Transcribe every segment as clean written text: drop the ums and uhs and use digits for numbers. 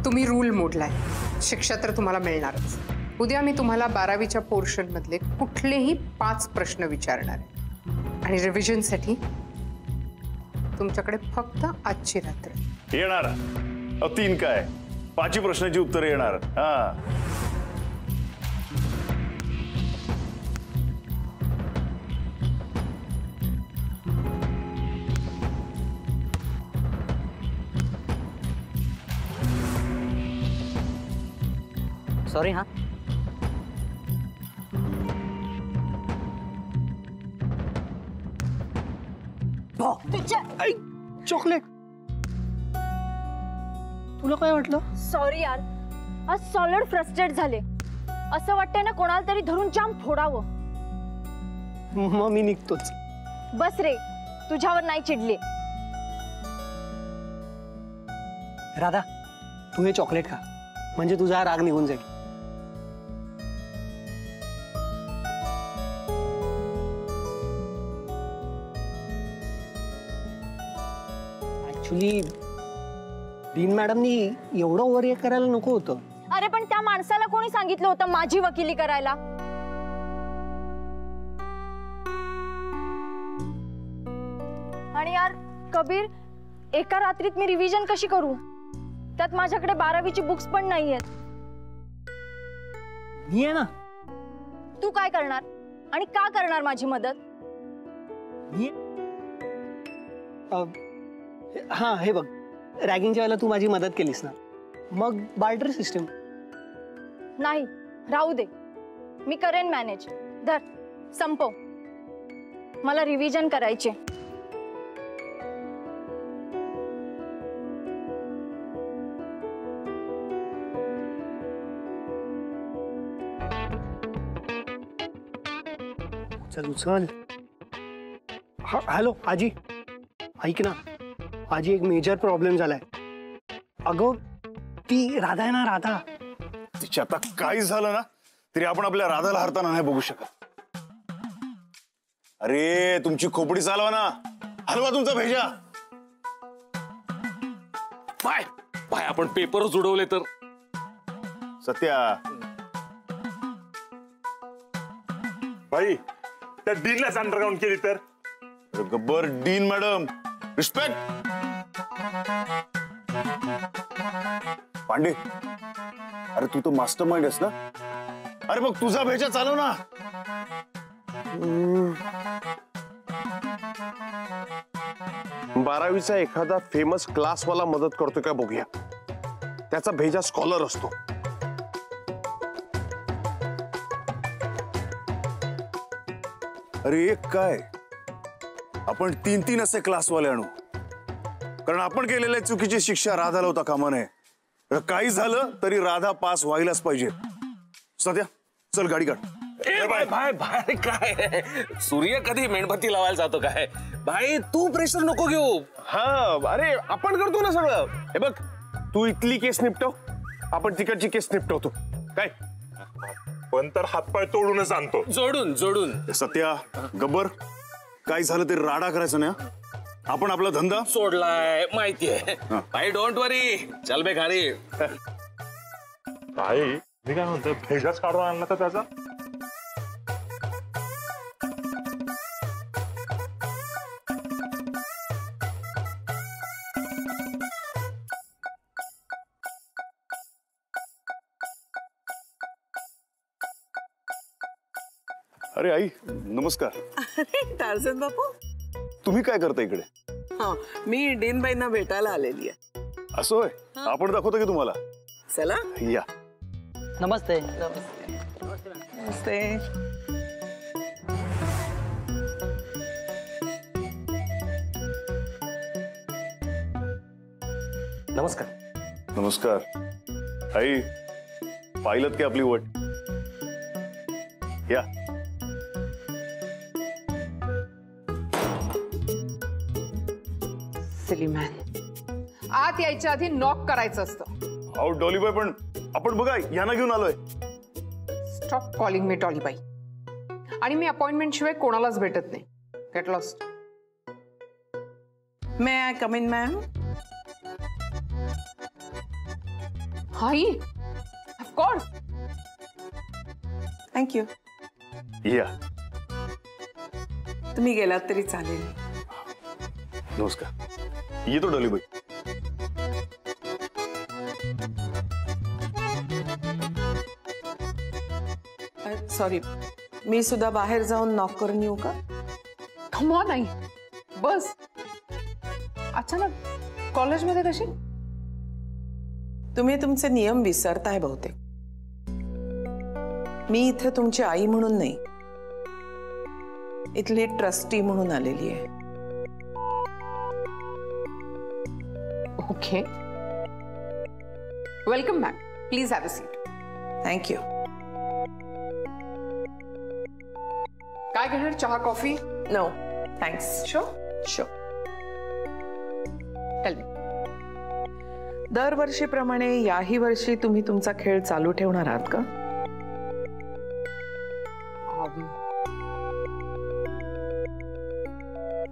तुम्ही रूल मोडलाय, शिक्षा तर तुम्हाला मिळणारच। उद्या मी तुम्हाला 12वीच्या पोर्शन मधले कुठलेही 5 प्रश्न विचारणार आहे आणि रिव्हिजनसाठी तुमच्याकडे फक्त आजची रात्र येणार। 3 काय 5 प्रश्नाची उत्तरे येणार। सॉरी हाँ। चॉकलेट तुला काय वाटलं? सॉरी यार, आज सॉलिड फ्रस्ट्रेट झाले। असं वाटतंय ना कोणाला तरी धरून जाम फोडावं। मग मी निघतोच। बस रे, तुझ्यावर नाही चिडले। राधा तू हे चॉकलेट खा, म्हणजे तुझा राग निघून जाईल। ऍक्च्युली डीन मॅडमनी एवढं ओव्हर रिएक्ट करायला नको होतं। अरे पण त्या माणसाला कोणी सांगितलं होतं माझी वकिली करायला? आणि यार कबीर, एका रात्रीत मी रिव्हिजन कशी करू? त्यात माझ्याकडे 12वीची बुक्स पण नाहीयेत। मी आहे ना। तू काय करणार आणि का करणार माझी मदत? हाँ हे बघ, रॅगिंगच्या वेळेला तू माझी मदत केलीस ना, मग बार्टर सिस्टम नाही, राहू दे, मी करेन मॅनेज। धर, संपव, मला रिव्हिजन करायचे। चल उचल। हॅलो आजी, ऐक ना, आजी एक मेजर प्रॉब्लेम झालाय। अगं ती राधा आहे ना, राधा, तिच्या आता काही झालं ना तरी आपण आपल्या राधाला हरताना नाही बघू शकत। अरे तुमची खोपडी चालवा ना, हलवा तुमचा भेजा। पाय पाय आपण पेपरच उडवले तर। सत्या भाई त्या डीनलाच अंडरग्राउंड केली तर? Gabbar, dean madam respect. Pandey, अरे तू तो मास्टरमाइंड आहेस ना, अरे मग तुझा भेजा चालव ना। 12वीचा एखादा फेमस क्लासवाला मदत करतो का बघूया, त्याचा भेजा स्कॉलर असतो। अरे एक काय, आपण 3 असे क्लासवाले आणू, कारण आपण केलेल्या चुकीची शिक्षा राधाला होता कामा नये। काही झालं तरी राधा पास व्हायलाच पाहिजे। सध्या चल गाडी काढ। भाई भाई भाई काय सूर्य कधी मेणबत्ती लावायला जातो काय? भाई तू प्रेशर नको घेऊ। हा अरे आपण करतो ना सगळं। हे बघ, तू इथली केस निपटव, आपण तिकडची केस निपटवतो। काय पण तर हातपाय तोडूनच आणतो, जोडून जोडून। सत्या, गब्बर, काय झालं तरी राडा करायचं नाही। आपण आपला धंदा सोडलाय माहितीये भाई, डोंट वरी, चल बे घरी। भाई मी काय म्हणतो, भेजाच काढून आणला तर त्याचा? अरे आई नमस्कार। अरे टार्झन बापू, तुम्ही काय करता इकडे? हाँ मी डीन बाईंना भेटायला आलेली आहे। असं होय, आपण दाखवतो की तुम्हाला? चला या। नमस्ते। नमस्ते। नमस्कार। नमस्कार। आई पाहिलत की आपली वट? या। सिली मॅन, आत यायच्या आधी नॉक करायचं असतं। अहो डॉलीबाई, पण आपण बघा यांना घेऊन आलोय। स्टॉप कॉलिंग मी डॉलीबाई, आणि मी अपॉइंटमेंट शिवाय कोणालाच भेटत नाही। Get lost. May I come in ma'am? High of course. Thank you. या. तुम्ही गेलात तरी चालेल. नमस्कार. येतो डॉलीबाई. सॉरी, मी सुद्धा बाहेर जाऊन नॉक करून येऊ का? कम ऑन आई, बस. अचानक कॉलेजमध्ये कशी? तुम्ही तुमचे नियम विसरताय बहुतेक. मी इथे तुमची आई म्हणून नाही, इथली ट्रस्टी म्हणून आलेली आहे. Okay, welcome back. Please have a seat. Thank you. काय घेणार? चहा, coffee? No thanks. Sure. Sure. Tell me. दरवर्षीप्रमाणे याही वर्षी तुम्ही तुमचा खेळ चालू ठेवणार आहात का?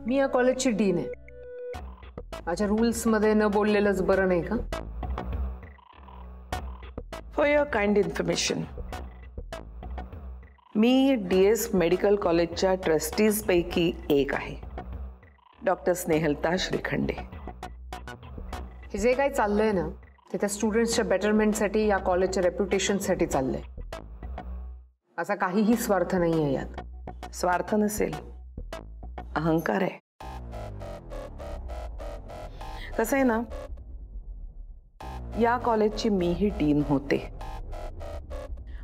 मी या कॉलेजची डीन आहे. माझ्या रूल्स मध्ये न बोललेलंच बरं नाही का? For your kind information, me DS medical कॉलेजच्या ट्रस्टीज पैकी एक आहे, डॉक्टर स्नेहलता श्रीखंडे. हे जे काही चाललंय ना, ते त्या स्टुडंट्सच्या बेटरमेंटसाठी, या कॉलेजच्या रेप्युटेशनसाठी चाललंय. असा काहीही स्वार्थ नाही आहे यात. स्वार्थ नसेल, अहंकार आहे. कसं आहे ना, या कॉलेजची मीही डीन होते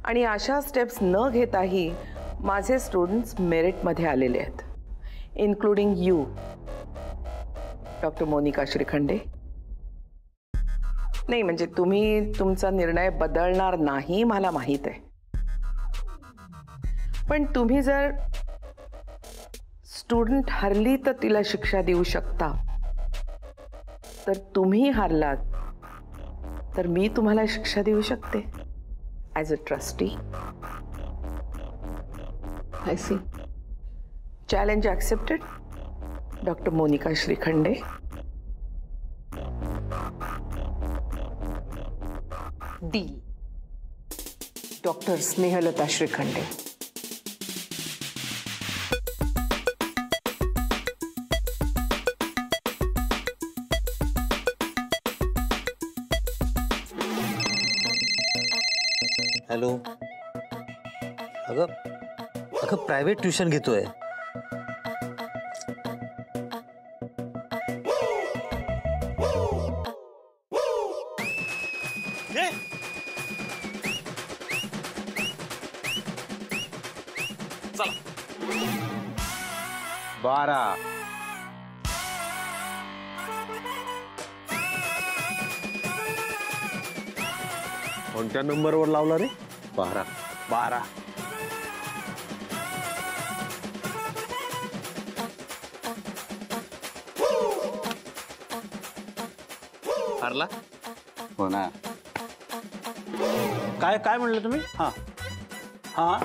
आणि अशा स्टेप्स न घेताही माझे स्टुडंट्स मेरिटमध्ये आलेले आहेत, including you, doctor Monika Shrikhande. नाही म्हणजे तुम्ही तुमचा निर्णय बदलणार नाही मला माहित आहे, पण तुम्ही जर स्टुडंट हरली तर तिला शिक्षा देऊ शकता, तर तुम्ही हारलात तर मी तुम्हाला शिक्षा देऊ शकते as a trustee. I see. Challenge accepted, doctor Monika Shrikhande. D, doctor Snehalata Shrikhande. Hello. अगं अगं प्रायव्हेट ट्युशन घेतोय. चला. 12. कोणत्या नंबरवर लावला रे? 12. 12. हारला? हो ना. काय काय म्हणलं तुम्ही? हां हां.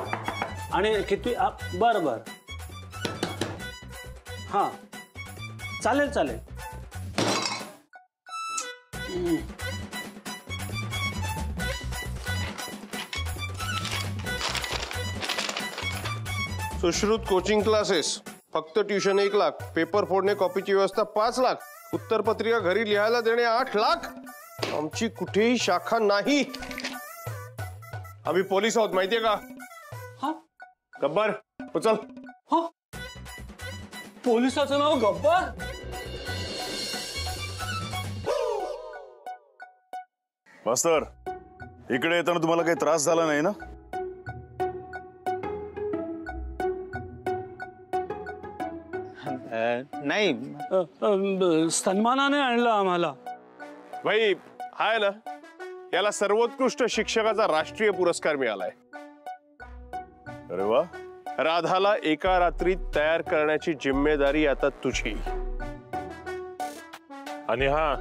आणि किती? बरं बरं. हां चालेल चालेल. सुश्रुत कोचिंग क्लासेस फक्त ट्युशन 1 लाख, पेपर फोडणे कॉपीची व्यवस्था 5 लाख, उत्तर पत्रिका घरी लिहायला देणे 8 लाख. आमची कुठेही शाखा नाही. आम्ही पोलीस आहोत माहितीये का? हा गब्बर उचल. हा पोलिसाचं नाव गब्बर? मास्तर, इकडे येताना तुम्हाला काही त्रास झाला नाही ना? नाही, सन्मानाने आणलं आम्हाला. भाई हाय ना, याला सर्वोत्कृष्ट शिक्षकाचा राष्ट्रीय पुरस्कार मिळालाय. अरे वा. राधाला एका रात्रीत तयार करण्याची जिम्मेदारी आता तुझी. आणि हा,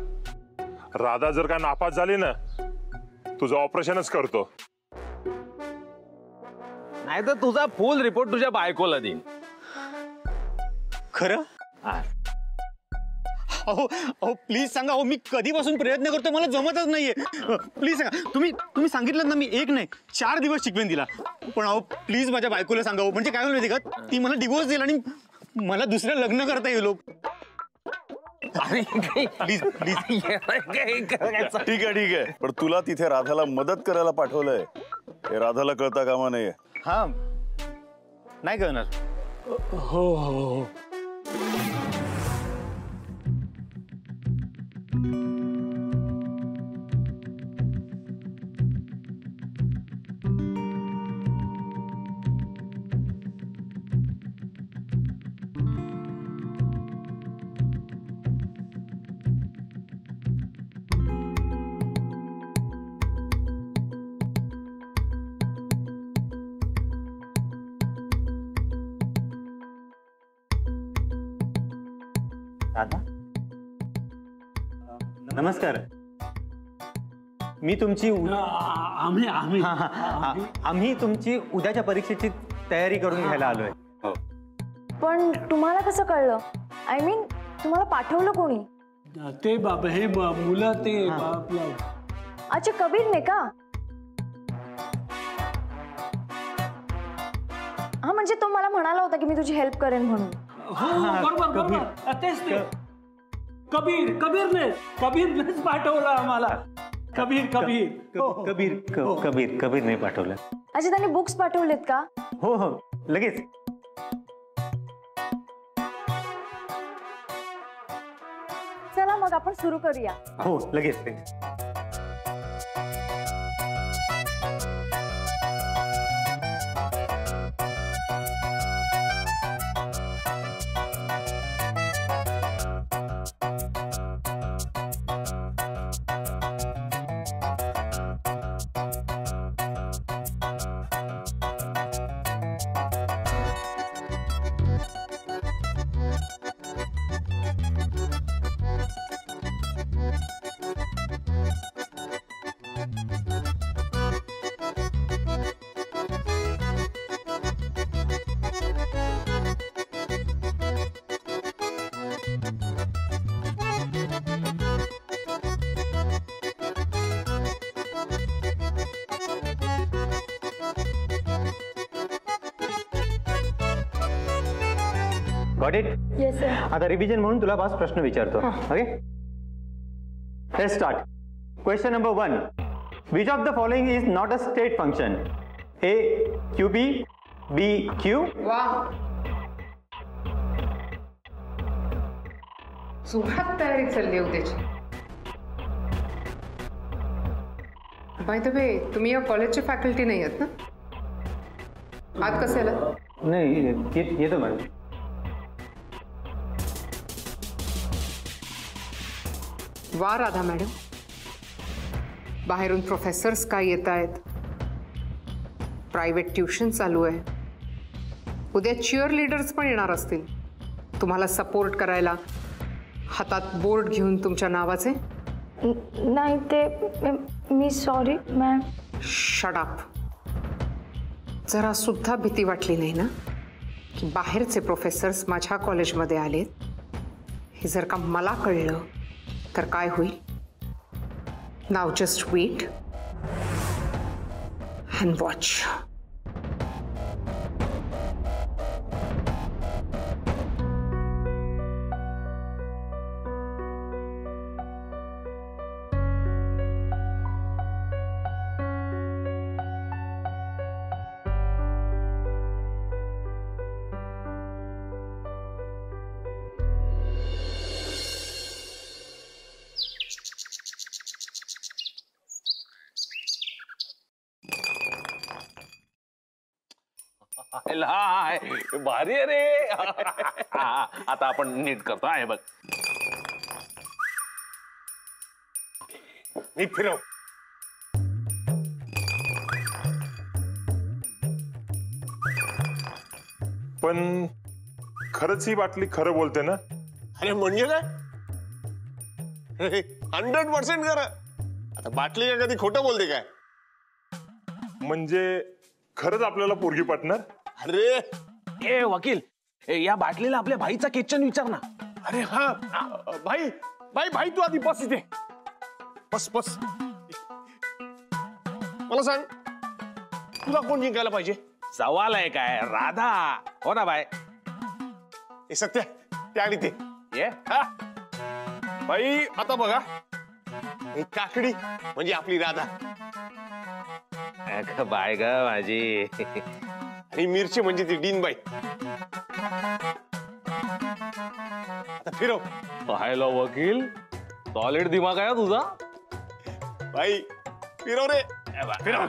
राधा जर का नापास झाली ना, तुझं ऑपरेशनच करतो. नाही तर तुझा फुल रिपोर्ट तुझ्या बायकोला देईन. खरं? अहो अहो प्लीज सांगा. अहो मी कधीपासून प्रयत्न करतो, मला जमतच नाहीये. प्लीज सांगा. तुम्ही सांगितलं ना, मी 1 नाही 4 दिवस शिकवेन तिला. पण अहो प्लीज माझ्या बायकोला सांगा. म्हणजे काय होईल माहिती का, ती मला डिवोर्स देईल आणि मला दुसरं लग्न करता येईल. Please please. ठीक आहे. पण तुला तिथे राधाला मदत करायला पाठवलंय, हे राधाला कळता कामा नाहीये. हा नाही करणार. हो हो. राधा, नमस्कार. मी तुमची आम्ही तुमची उद्याच्या परीक्षेची तयारी करून घ्यायला आलोय. पण तुम्हाला कसं कळलं? आय मीन तुम्हाला पाठवलं कोणी? ते बाबा हे मुलं ते आपलं. अच्छा, कबीरने का? हा म्हणजे तो मला म्हणाला होता की मी तुझी हेल्प करेन म्हणून. बरोबर. तेच ते कबीरनेच पाठवलं आम्हाला. कबीर नाही पाठवलं. अच्छा, त्यांनी बुक्स पाठवलेत का? हो लगेच. चला मग आपण सुरू करूया. हो लगेच. Got it? Yes sir. आता रिव्हिजन म्हणून तुला 5 प्रश्न विचारतो. Okay, let's start. Question number 1. Which of the following is not a state function? A QB, B Q. वा, सुहात तयारी चालली उद्याची. बाय द वे, तुम्ही या कॉलेजचे फॅकल्टी नाही आहेत ना? आत कसे आला? नाही येतो मॅडम. वा राधा मॅडम, बाहेरून प्रोफेसर्स काय येत आहेत, प्रायव्हेट ट्युशन चालू आहे, उद्या चिअर लीडर्स पण येणार असतील तुम्हाला सपोर्ट करायला, हातात बोर्ड घेऊन तुमच्या नावाचे. नाही ते मी सॉरी मॅम. Shut up. जरा सुद्धा भीती वाटली नाही ना की बाहेरचे प्रोफेसर्स माझ्या कॉलेजमध्ये आलेत? हे जर का मला कळलं तर काय होईल? नाव जस्ट वेट अँड वॉच. भारी आहे रे. आता आपण नीट करतो आहे बघ. नीट फिरव. पण खरंच ही बाटली खरं बोलते ना? अरे म्हणजे काय, 100% खरं. आता बाटली काय कधी खोटं बोलते काय? म्हणजे खरंच आपल्याला पोरगी पटणार? अरे ए वकील, या बाटलीला आपल्या भाईचा किचन विचार ना. अरे हा भाई भाई भाई तू आधी बस इथे बस बस. मला सांग तुला कोण जिंकायला पाहिजे? सवाल आहे काय? राधा. हो ना बाय? हे सत्य ते आली ते ये भाई. आता बघा ही काकडी म्हणजे आपली राधा बाय ग माझी. आणि मिरची म्हणजे ती डीनबाई. आता फिरव. पाहायला वकील सॉलिड दिमाग आहे तुझा. भाई फिरव रे फिरव.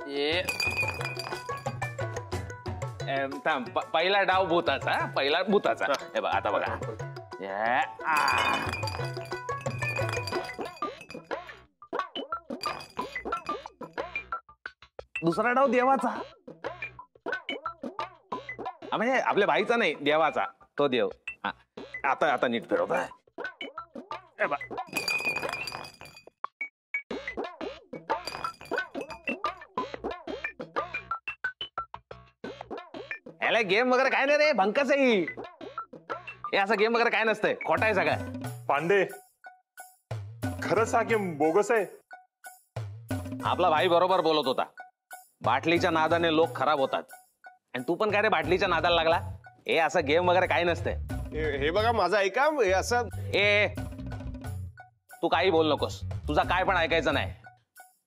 ये थांब. पहिला डाव भूताचा. पहिला भूताचा. हे बघ आता बघा. दुसरा डाव देवाचा. म्हणजे आपल्या भाईचा नाही, देवाचा. तो देव. आता आता नीट फिरवता. याला गेम वगैरे काय नाही रे, भंकस आहे. हे असं गेम वगैरे काय नसतंय, खोटा आहे सगळं. पांडे खरंच हा गेम बोगस आहे. आपला भाई बरोबर बोलत होता. बाटलीच्या नादाने लोक खराब होतात. आणि तू पण काय रे बाटलीच्या नादाला लागला? हे असं गेम वगैरे काही नसतंय. हे बघा माझं ऐका. हे असं ए तू काही बोल नकोस. तुझा काय पण ऐकायचं नाही.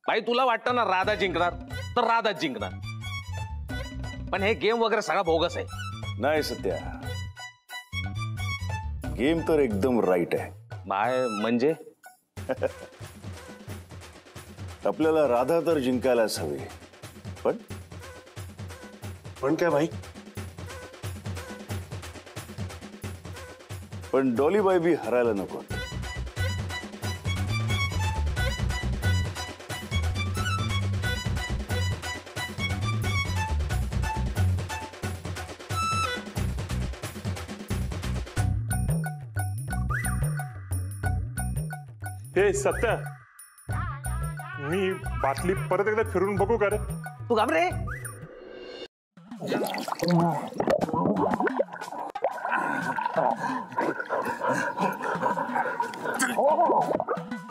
भाई तुला वाटतं ना राधा जिंकणार तर राधाच जिंकणार. पण हे गेम वगैरे सगळा बोगस आहे. नाही सत्या, गेम तर एकदम राईट आहे. बाय म्हणजे आपल्याला राधा तर जिंकायलाच हवी. पण काय भाई? पण डॉलीबाई बी हरायला नको. हे सत्य, मी बाटली परत एकदा फिरून बघू का रे? तू घाबरे.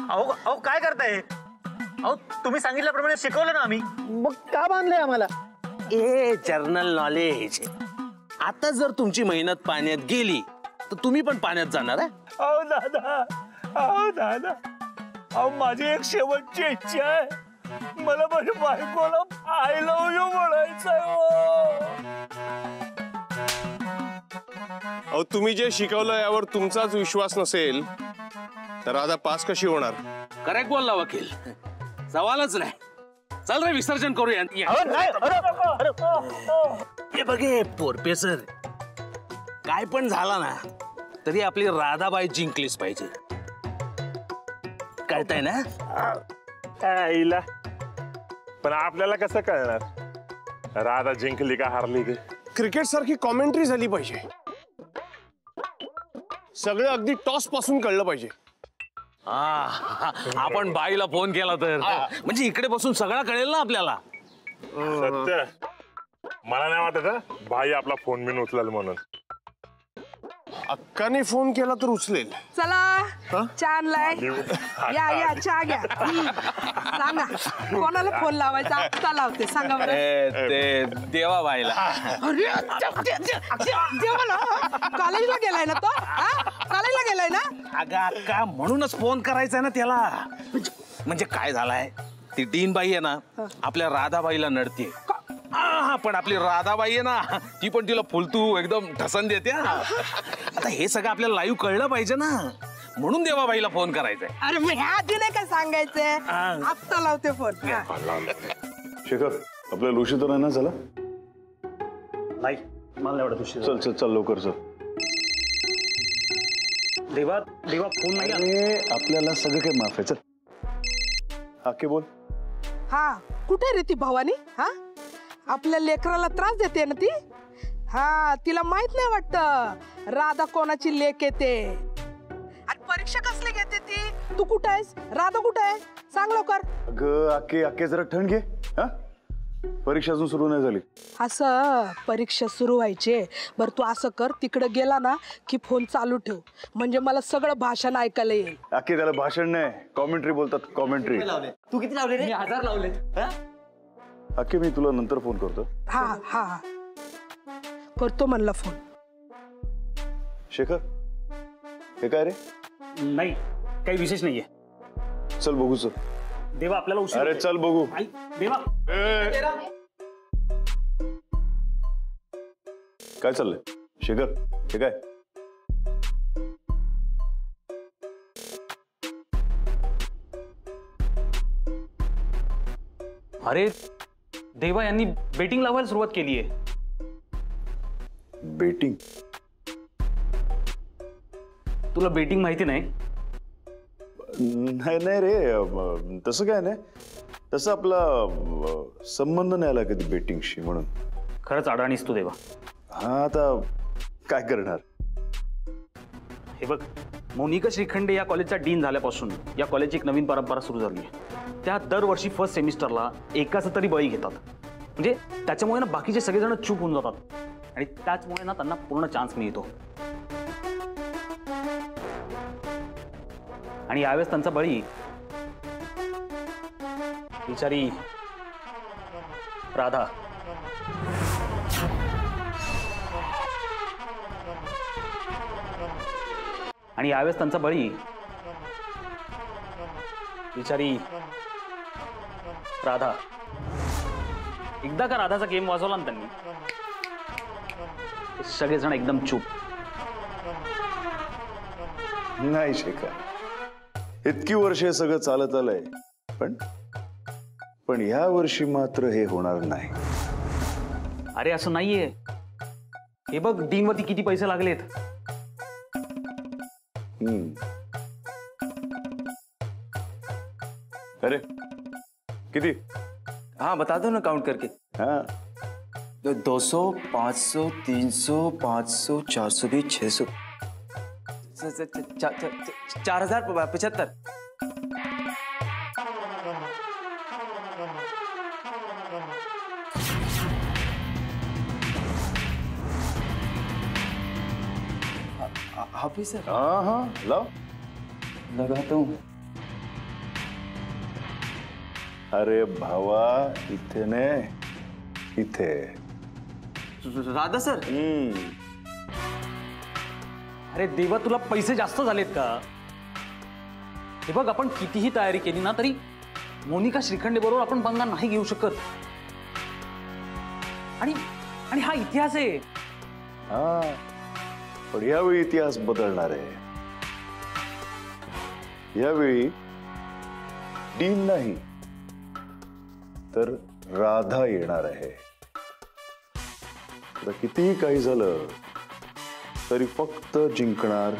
अहो काय करताय? अहो तुम्ही सांगितल्याप्रमाणे शिकवलं ना आम्ही. मग का बांधलंय आम्हाला? ए जर्नल नॉलेज. आता जर तुमची मेहनत पाण्यात गेली तर तुम्ही पण पाण्यात जाणार आहे. अहो दादा, अहो दादा, अहो माझी एक शेवटची इच्छा आहे. मला माझ्या बायकोला आय लव्ह यू म्हणायचंय. अहो तुम्ही जे शिकवलं यावर तुमचाच विश्वास नसेल तर राधा पास कशी होणार? करेक्ट बोलला वकील. सवालच नाही. चल रे विसर्जन करूया. हे बघे प्रोफेसर, काय पण झाला ना तरी आपली राधाबाई जिंकलीच पाहिजे. कळतंय ना? आईला पण आपल्याला कसं कळणार राधा जिंकली का हारली? क्रिकेट सारखी कॉमेंट्री झाली पाहिजे. सगळं अगदी टॉस पासून कळलं पाहिजे. आपण बाईला फोन केला तर म्हणजे इकडे बसून सगळं कळेल ना आपल्याला. सत्य, मला नाही वाटत भाई आपला फोन बिन उचलाल म्हणून. अक्काने फोन केला तर उचलेल. चला चहा आणलाय. या या चहा घ्या. सांगा कोणाला फोन लावायचा? आत्ता लावते. सांगा बरं. ते देवा बाईला. देवाला? कॉलेजला गेलाय ना तो? कॉलेजला गेलाय ना? अगं अक्का म्हणूनच फोन करायचा ना त्याला. म्हणजे काय झालाय, ती डीनबाई आहे ना आपल्या राधाबाईला नडते. पण आपली राधाबाई आहे ना ती पण तिला फुलतू एकदम ठसन देते. आता हे सगळं आपल्याला लाईव्ह कळलं पाहिजे ना, म्हणून देवाबाईला फोन करायचंय. अरे मग ह्या आधी नाही काय सांगायचंय? आत्ता लावते फोन. शेखर, आपल्याला उशीर तर नाही ना झाला? नाही, मला एवढं उशीर. चल चल चल लवकर चल. देवा देवा फोन नाही. आपल्याला सगळं काही माफ आहे. चल हाके बोल. हा कुठे रे ती भवानी? हा आपल्या लेकराला त्रास देते ना ती. हा तिला माहित नाही वाटत राधा कोणाची लेक येते. आणि परीक्षा कसली घेते ती? तू कुठं आहेस? राधा कुठं आहे? सांग लवकर. अगं आके आके जरा ठण घे. हा परीक्षा अजून सुरू नाही झाली. असं परीक्षा सुरू व्हायचे. बरं तू असं कर, तिकडे गेला ना की फोन चालू ठेव, म्हणजे मला सगळं भाषण ऐकायला येईल. अख्खी त्याला भाषण नाही, कॉमेंट्री बोलतात. कॉमेंट्री. तू किती लावले रे? मी 1000 लावलेत. अख्खी मी तुला नंतर फोन करतो. हा हा करतो म्हणला फोन. शेखर, हे काय रे? नाही काही विशेष नाहीये. चल बघू. चल देवा, आपल्याला उशीर अरे होतोय. चल बघू. देवा, काय चाललंय? शेखर, हे काय? अरे देवा यांनी बेटिंग लावायला सुरुवात केली आहे. बेटिंग? तुला बेटिंग माहिती नाही? नाही नाही रे, तसं काय नाही. तसं आपला संबंध नाही आला कधी बेटिंगशी, म्हणून. खरंच अडाणीस तू देवा. हा, आता काय करणार? हे बघ, मोनिका श्रीखंडे या कॉलेजचा डीन झाल्यापासून या कॉलेजची एक नवीन परंपरा सुरू झाली आहे. त्या दरवर्षी फर्स्ट सेमिस्टरला एकाचा तरी बळी घेतात. म्हणजे त्याच्यामुळे ना बाकीचे सगळेजण चूप होऊन जातात आणि त्याचमुळे ना त्यांना पूर्ण चान्स मिळतो. आणि यावेळेस त्यांचा बळी बिचारी राधा. आणि यावेळेस त्यांचा बळी बिचारी राधा. एकदा का राधाचा गेम वाजवला ना त्यांनी, सगळेजण एकदम चूप. नाही शेखर, इतकी वर्ष सगळं चालत आलंय, पण या वर्षी मात्र हे होणार नाही. अरे असं नाहीये. हे बघ डीनवरती किती पैसे लागलेत. अरे किती? हाँ बता दो ना काउंट करके. हाँ 200, 500, 300, 500, 420, 600, 4075. हाफिज सर. हाँ हाँ लाओ, लगाता हूँ. अरे भावा, इथे ने इथे. राधा सर. अरे देवा, तुला पैसे जास्त झालेत का? हे बघ, आपण कितीही तयारी केली ना तरी मोनिका श्रीखंडे बरोबर आपण पंगा नाही घेऊ शकत. आणि हा इतिहास आहे. हा, पण यावेळी इतिहास बदलणार आहे. यावेळी डीन नाही तर राधा येणार आहे. आता कितीही काही झालं तरी फक्त जिंकणार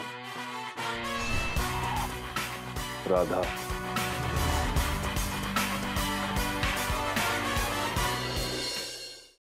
राधा.